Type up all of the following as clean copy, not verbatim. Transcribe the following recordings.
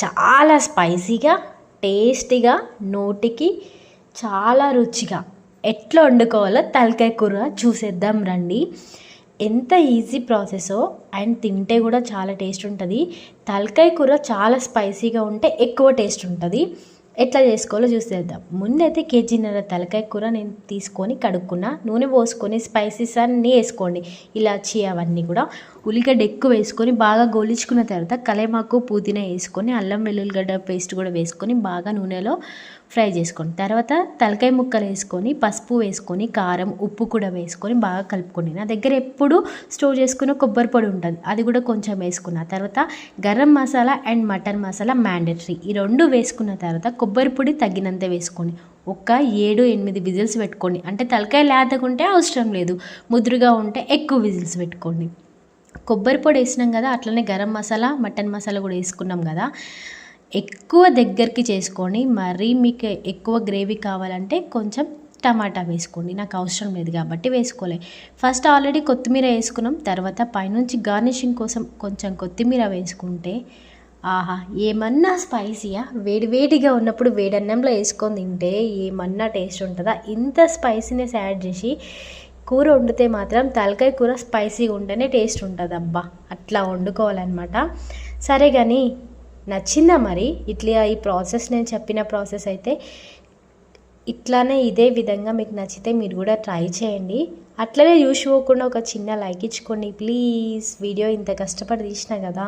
చాలా స్పైసీగా, టేస్టీగా, నోటికి చాలా రుచిగా ఎట్లా వండుకోవాలో తలకాయ కూర చూసేద్దాం రండి. ఎంత ఈజీ ప్రాసెసో అండ్ తింటే కూడా చాలా టేస్ట్ ఉంటుంది. తలకాయ కూర చాలా స్పైసీగా ఉంటే ఎక్కువ టేస్ట్ ఉంటుంది. ఎట్లా చేసుకోవాలో చూసేద్దాం. ముందైతే కేజీన్నర తలకాయ కూర నేను తీసుకొని కడుక్కున్నా. నూనె పోసుకొని స్పైసెస్ అన్నీ వేసుకోండి, ఇలాచి అవన్నీ కూడా. ఉల్లిగడ్డ ఎక్కువ వేసుకొని బాగా గోలించుకున్న తర్వాత కలేమాకు పుదీనా వేసుకొని అల్లం వెల్లుల్లిగడ్డ పేస్ట్ కూడా వేసుకొని బాగా నూనెలో ఫ్రై చేసుకోండి. తర్వాత తలకాయ ముక్కలు వేసుకొని పసుపు వేసుకొని కారం ఉప్పు కూడా వేసుకొని బాగా కలుపుకోండి. నా దగ్గర ఎప్పుడు స్టోర్ చేసుకున్న కొబ్బరి పొడి ఉంటుంది, అది కూడా కొంచెం వేసుకున్న తర్వాత garam masala and mutton masala mandatory, ఈ రెండు వేసుకున్న తర్వాత కొబ్బరి పొడి తగినంత వేసుకోండి. ఒక 7-8 విజిల్స్ పెట్టుకోండి. అంటే తలకాయ లేతకుంటే అవసరం లేదు, ముదురుగా ఉంటే ఎక్కువ విజిల్స్ పెట్టుకోండి. కొబ్బరి పొడి వేసినాం కదా, అట్లనే గరం మసాలా మటన్ మసాలా కూడా వేసుకున్నాం కదా. ఎక్కువ దగ్గరికి చేసుకోండి. మరీ మీకు ఎక్కువ గ్రేవీ కావాలంటే కొంచెం టమాటా వేసుకోండి, నాకు అవసరం లేదు కాబట్టి వేసుకోలే. ఫస్ట్ ఆల్రెడీ కొత్తిమీర వేసుకున్నాం, తర్వాత పైనుంచి గార్నిషింగ్ కోసం కొంచెం కొత్తిమీర వేసుకుంటే ఆహా ఏమన్నా స్పైసీయా. వేడివేడిగా ఉన్నప్పుడు వేడన్నంలో వేసుకొని తింటే ఏమన్నా టేస్ట్ ఉంటుందా. ఇంత స్పైసీనెస్ యాడ్ చేసి కూర వండితే మాత్రం తలకాయ కూర స్పైసీగా ఉంటేనే టేస్ట్ ఉంటుంది. అబ్బా అట్లా వండుకోవాలన్నమాట. సరే కానీ నచ్చిందా మరి ఇట్లా ఈ ప్రాసెస్, నేను చెప్పిన ప్రాసెస్ అయితే ఇట్లానే ఇదే విధంగా మీకు నచ్చితే మీరు కూడా ట్రై చేయండి. అట్లనే చూసుకోకుండా ఒక చిన్న లైక్ ఇచ్చుకోండి ప్లీజ్. వీడియో ఇంత కష్టపడి తీసినా కదా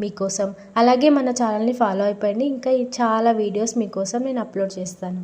మీకోసం. అలాగే మన ఛానల్ని ఫాలో అయిపోయింది, ఇంకా చాలా వీడియోస్ మీకోసం నేను అప్లోడ్ చేస్తాను.